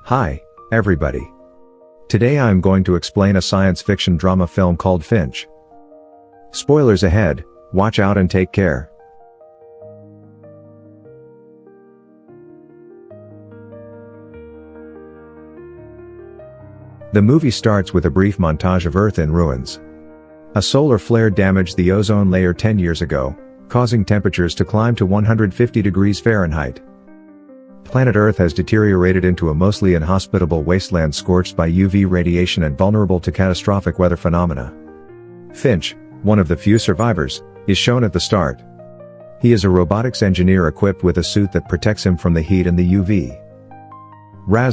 Hi, everybody. Today I am going to explain a science fiction drama film called Finch. Spoilers ahead, watch out and take care. The movie starts with a brief montage of Earth in ruins. A solar flare damaged the ozone layer 10 years ago, causing temperatures to climb to 150 degrees Fahrenheit. Planet Earth has deteriorated into a mostly inhospitable wasteland scorched by UV radiation and vulnerable to catastrophic weather phenomena. Finch, one of the few survivors, is shown at the start. He is a robotics engineer equipped with a suit that protects him from the heat and the UV.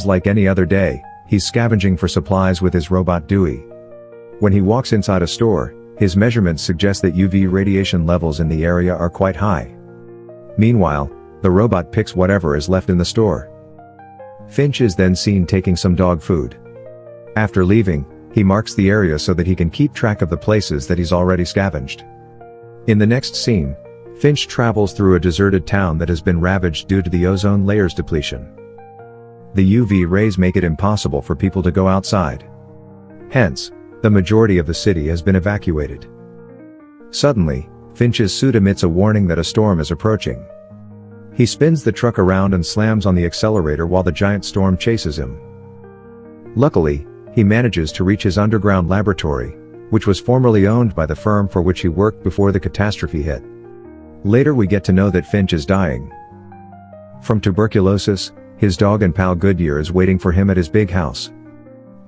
Like any other day, he's scavenging for supplies with his robot Dewey. When he walks inside a store, his measurements suggest that UV radiation levels in the area are quite high. Meanwhile, the robot picks whatever is left in the store. Finch is then seen taking some dog food. After leaving, he marks the area so that he can keep track of the places that he's already scavenged. In the next scene, Finch travels through a deserted town that has been ravaged due to the ozone layer's depletion. The UV rays make it impossible for people to go outside. Hence, the majority of the city has been evacuated. Suddenly, Finch's suit emits a warning that a storm is approaching. He spins the truck around and slams on the accelerator while the giant storm chases him. Luckily, he manages to reach his underground laboratory, which was formerly owned by the firm for which he worked before the catastrophe hit. Later we get to know that Finch is dying from tuberculosis. His dog and pal Goodyear is waiting for him at his big house.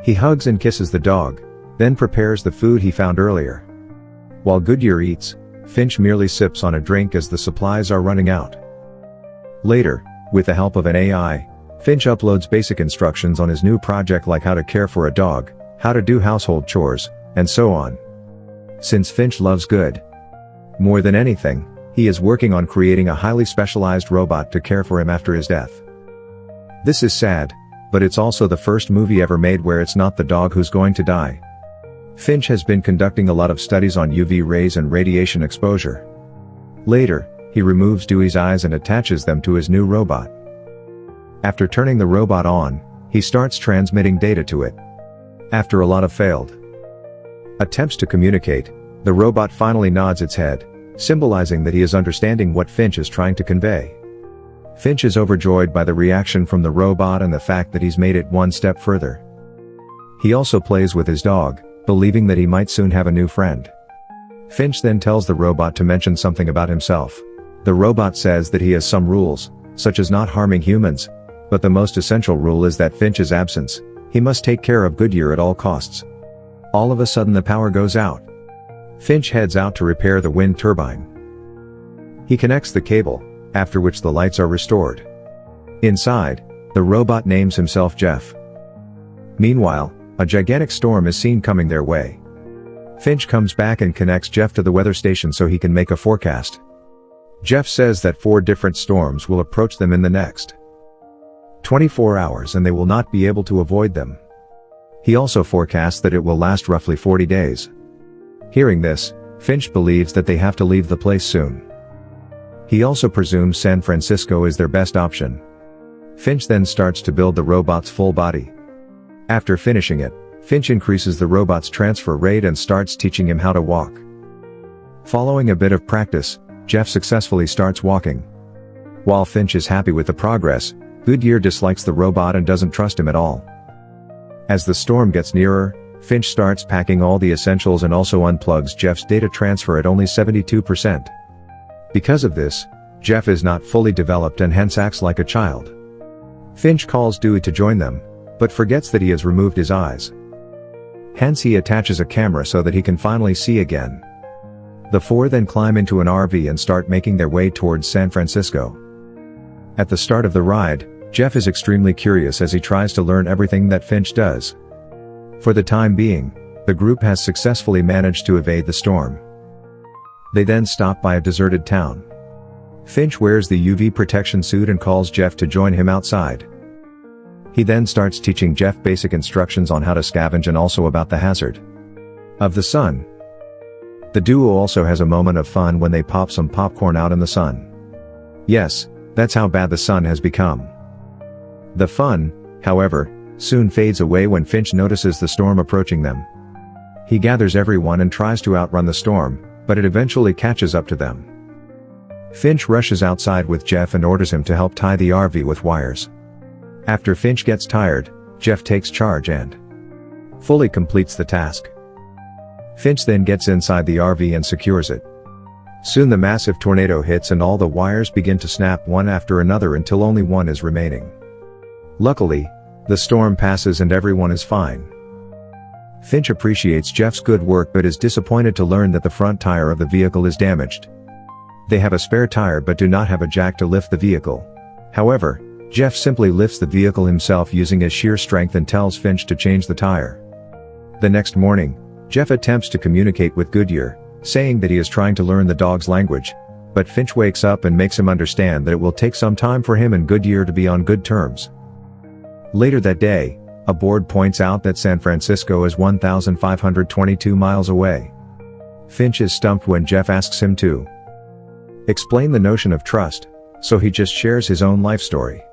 He hugs and kisses the dog, then prepares the food he found earlier. While Goodyear eats, Finch merely sips on a drink as the supplies are running out. Later, with the help of an AI, Finch uploads basic instructions on his new project like how to care for a dog, how to do household chores, and so on. Since Finch loves good more than anything, he is working on creating a highly specialized robot to care for him after his death. This is sad, but it's also the first movie ever made where it's not the dog who's going to die. Finch has been conducting a lot of studies on UV rays and radiation exposure. Later, he removes Dewey's eyes and attaches them to his new robot. After turning the robot on, he starts transmitting data to it. After a lot of failed attempts to communicate, the robot finally nods its head, symbolizing that he is understanding what Finch is trying to convey. Finch is overjoyed by the reaction from the robot and the fact that he's made it one step further. He also plays with his dog, believing that he might soon have a new friend. Finch then tells the robot to mention something about himself. The robot says that he has some rules, such as not harming humans, but the most essential rule is that Finch's absence, he must take care of Goodyear at all costs. All of a sudden the power goes out. Finch heads out to repair the wind turbine. He connects the cable, after which the lights are restored. Inside, the robot names himself Jeff. Meanwhile, a gigantic storm is seen coming their way. Finch comes back and connects Jeff to the weather station so he can make a forecast. Jeff says that 4 different storms will approach them in the next 24 hours and they will not be able to avoid them. He also forecasts that it will last roughly 40 days. Hearing this, Finch believes that they have to leave the place soon. He also presumes San Francisco is their best option. Finch then starts to build the robot's full body. After finishing it, Finch increases the robot's transfer rate and starts teaching him how to walk. Following a bit of practice, Jeff successfully starts walking. While Finch is happy with the progress, Goodyear dislikes the robot and doesn't trust him at all. As the storm gets nearer, Finch starts packing all the essentials and also unplugs Jeff's data transfer at only 72%. Because of this, Jeff is not fully developed and hence acts like a child. Finch calls Dewey to join them, but forgets that he has removed his eyes. Hence he attaches a camera so that he can finally see again. The 4 then climb into an RV and start making their way towards San Francisco. At the start of the ride, Jeff is extremely curious as he tries to learn everything that Finch does. For the time being, the group has successfully managed to evade the storm. They then stop by a deserted town. Finch wears the UV protection suit and calls Jeff to join him outside. He then starts teaching Jeff basic instructions on how to scavenge and also about the hazard of the sun. The duo also has a moment of fun when they pop some popcorn out in the sun. Yes, that's how bad the sun has become. The fun however, soon fades away when Finch notices the storm approaching them. He gathers everyone and tries to outrun the storm, but it eventually catches up to them. Finch rushes outside with Jeff and orders him to help tie the RV with wires. After Finch gets tired, Jeff takes charge and fully completes the task. Finch then gets inside the RV and secures it. Soon the massive tornado hits and all the wires begin to snap one after another until only one is remaining. Luckily, the storm passes and everyone is fine. Finch appreciates Jeff's good work but is disappointed to learn that the front tire of the vehicle is damaged. They have a spare tire but do not have a jack to lift the vehicle. However, Jeff simply lifts the vehicle himself using his sheer strength and tells Finch to change the tire. The next morning, Jeff attempts to communicate with Goodyear, saying that he is trying to learn the dog's language, but Finch wakes up and makes him understand that it will take some time for him and Goodyear to be on good terms. Later that day, a board points out that San Francisco is 1,522 miles away. Finch is stumped when Jeff asks him to explain the notion of trust, so he just shares his own life story.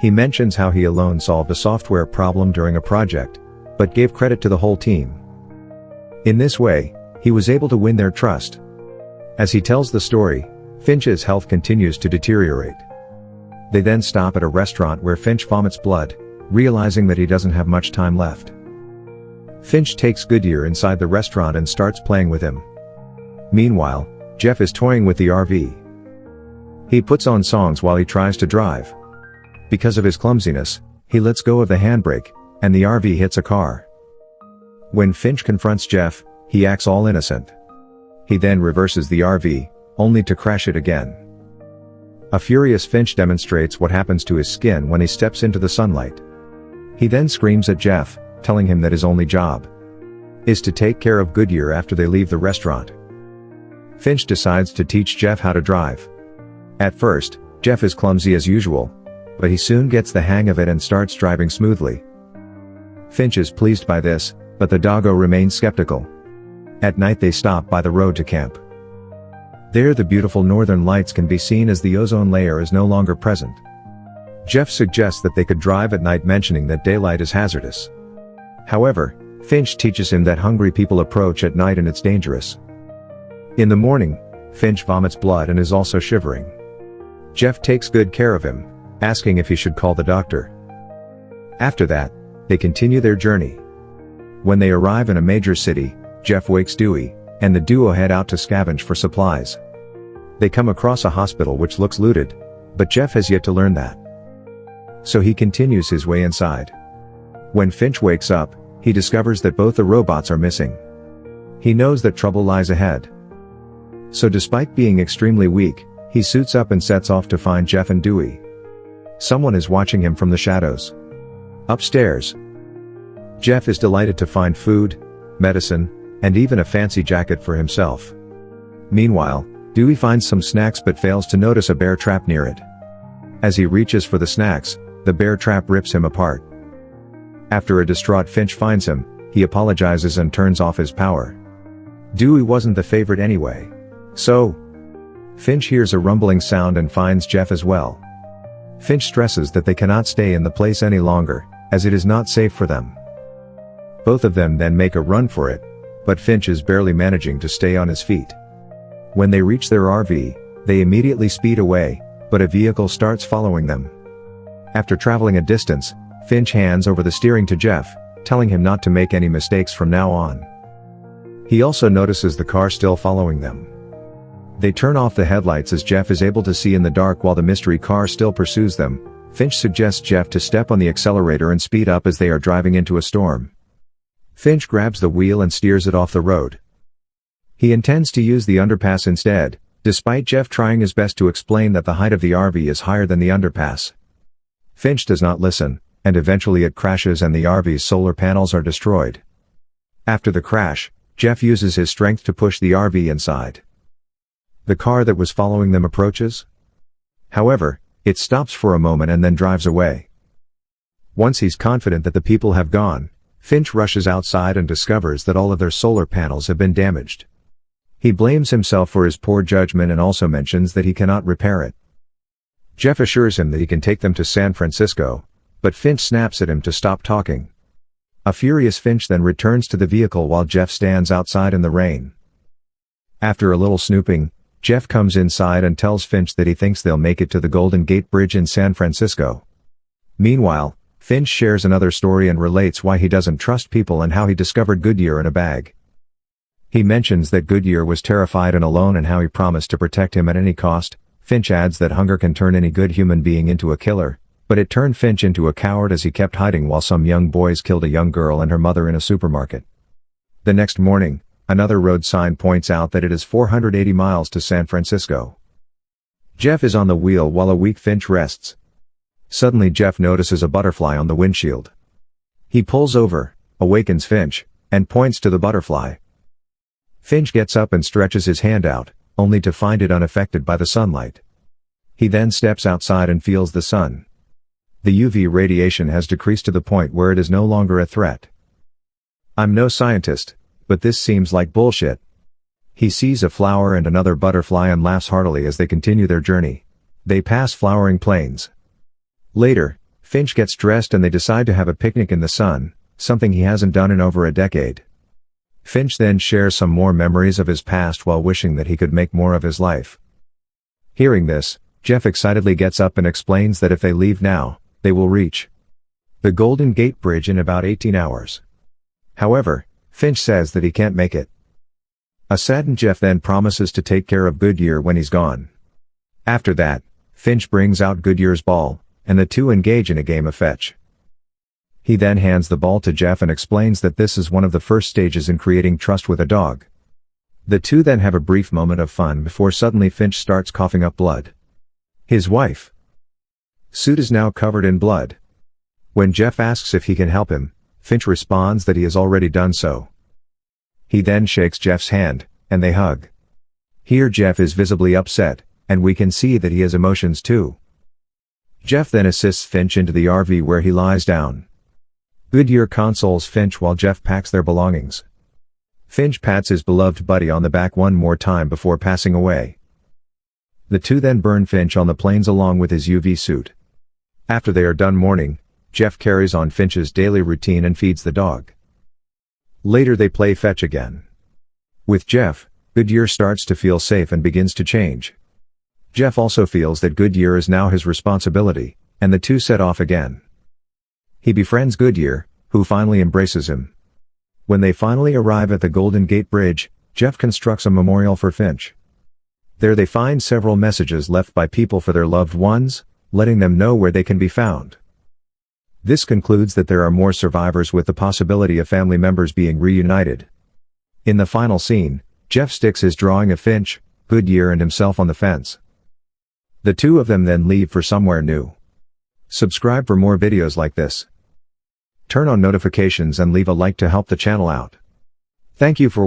He mentions how he alone solved a software problem during a project, but gave credit to the whole team. In this way, he was able to win their trust. As he tells the story, Finch's health continues to deteriorate. They then stop at a restaurant where Finch vomits blood, realizing that he doesn't have much time left. Finch takes Goodyear inside the restaurant and starts playing with him. Meanwhile, Jeff is toying with the RV. He puts on songs while he tries to drive. Because of his clumsiness, he lets go of the handbrake, and the RV hits a car. When Finch confronts Jeff, he acts all innocent. He then reverses the RV, only to crash it again. A furious Finch demonstrates what happens to his skin when he steps into the sunlight. He then screams at Jeff, telling him that his only job is to take care of Goodyear after they leave the restaurant. Finch decides to teach Jeff how to drive. At first, Jeff is clumsy as usual, but he soon gets the hang of it and starts driving smoothly. Finch is pleased by this, but the doggo remains skeptical. At night they stop by the road to camp. There the beautiful northern lights can be seen as the ozone layer is no longer present. Jeff suggests that they could drive at night, mentioning that daylight is hazardous. However, Finch teaches him that hungry people approach at night and it's dangerous. In the morning, Finch vomits blood and is also shivering. Jeff takes good care of him, asking if he should call the doctor. After that, they continue their journey. When they arrive in a major city, Jeff wakes Dewey, and the duo head out to scavenge for supplies. They come across a hospital which looks looted, but Jeff has yet to learn that. So he continues his way inside. When Finch wakes up, he discovers that both the robots are missing. He knows that trouble lies ahead. So despite being extremely weak, he suits up and sets off to find Jeff and Dewey. Someone is watching him from the shadows. Upstairs, Jeff is delighted to find food, medicine, and even a fancy jacket for himself. Meanwhile, Dewey finds some snacks but fails to notice a bear trap near it. As he reaches for the snacks, the bear trap rips him apart. After a distraught Finch finds him, he apologizes and turns off his power. Dewey wasn't the favorite anyway. So, Finch hears a rumbling sound and finds Jeff as well. Finch stresses that they cannot stay in the place any longer, as it is not safe for them. Both of them then make a run for it, but Finch is barely managing to stay on his feet. When they reach their RV, they immediately speed away, but a vehicle starts following them. After traveling a distance, Finch hands over the steering to Jeff, telling him not to make any mistakes from now on. He also notices the car still following them. They turn off the headlights as Jeff is able to see in the dark while the mystery car still pursues them. Finch suggests Jeff to step on the accelerator and speed up as they are driving into a storm. Finch grabs the wheel and steers it off the road. He intends to use the underpass instead, despite Jeff trying his best to explain that the height of the RV is higher than the underpass. Finch does not listen, and eventually it crashes and the RV's solar panels are destroyed. After the crash, Jeff uses his strength to push the RV inside. The car that was following them approaches. However, it stops for a moment and then drives away. Once he's confident that the people have gone, Finch rushes outside and discovers that all of their solar panels have been damaged. He blames himself for his poor judgment and also mentions that he cannot repair it. Jeff assures him that he can take them to San Francisco, but Finch snaps at him to stop talking. A furious Finch then returns to the vehicle while Jeff stands outside in the rain. After a little snooping, Jeff comes inside and tells Finch that he thinks they'll make it to the Golden Gate Bridge in San Francisco. Meanwhile, Finch shares another story and relates why he doesn't trust people and how he discovered Goodyear in a bag. He mentions that Goodyear was terrified and alone and how he promised to protect him at any cost. Finch adds that hunger can turn any good human being into a killer, but it turned Finch into a coward as he kept hiding while some young boys killed a young girl and her mother in a supermarket. The next morning, another road sign points out that it is 480 miles to San Francisco. Jeff is on the wheel while a weak Finch rests. Suddenly Jeff notices a butterfly on the windshield. He pulls over, awakens Finch, and points to the butterfly. Finch gets up and stretches his hand out, only to find it unaffected by the sunlight. He then steps outside and feels the sun. The UV radiation has decreased to the point where it is no longer a threat. "I'm no scientist, but this seems like bullshit." He sees a flower and another butterfly and laughs heartily as they continue their journey. They pass flowering plains. Later, Finch gets dressed and they decide to have a picnic in the sun, something he hasn't done in over a decade. Finch then shares some more memories of his past while wishing that he could make more of his life. Hearing this, Jeff excitedly gets up and explains that if they leave now, they will reach the Golden Gate Bridge in about 18 hours. However, Finch says that he can't make it. A saddened Jeff then promises to take care of Goodyear when he's gone. After that, Finch brings out Goodyear's ball, and the two engage in a game of fetch. He then hands the ball to Jeff and explains that this is one of the first stages in creating trust with a dog. The two then have a brief moment of fun before suddenly Finch starts coughing up blood. His wife's suit is now covered in blood. When Jeff asks if he can help him, Finch responds that he has already done so. He then shakes Jeff's hand, and they hug. Here Jeff is visibly upset, and we can see that he has emotions too. Jeff then assists Finch into the RV where he lies down. Goodyear consoles Finch while Jeff packs their belongings. Finch pats his beloved buddy on the back one more time before passing away. The two then burn Finch on the plains along with his UV suit. After they are done mourning, Jeff carries on Finch's daily routine and feeds the dog. Later they play fetch again. With Jeff, Goodyear starts to feel safe and begins to change. Jeff also feels that Goodyear is now his responsibility, and the two set off again. He befriends Goodyear, who finally embraces him. When they finally arrive at the Golden Gate Bridge, Jeff constructs a memorial for Finch. There they find several messages left by people for their loved ones, letting them know where they can be found. This concludes that there are more survivors with the possibility of family members being reunited. In the final scene, Jeff sticks his drawing of Finch, Goodyear and himself on the fence. The two of them then leave for somewhere new. Subscribe for more videos like this. Turn on notifications and leave a like to help the channel out. Thank you for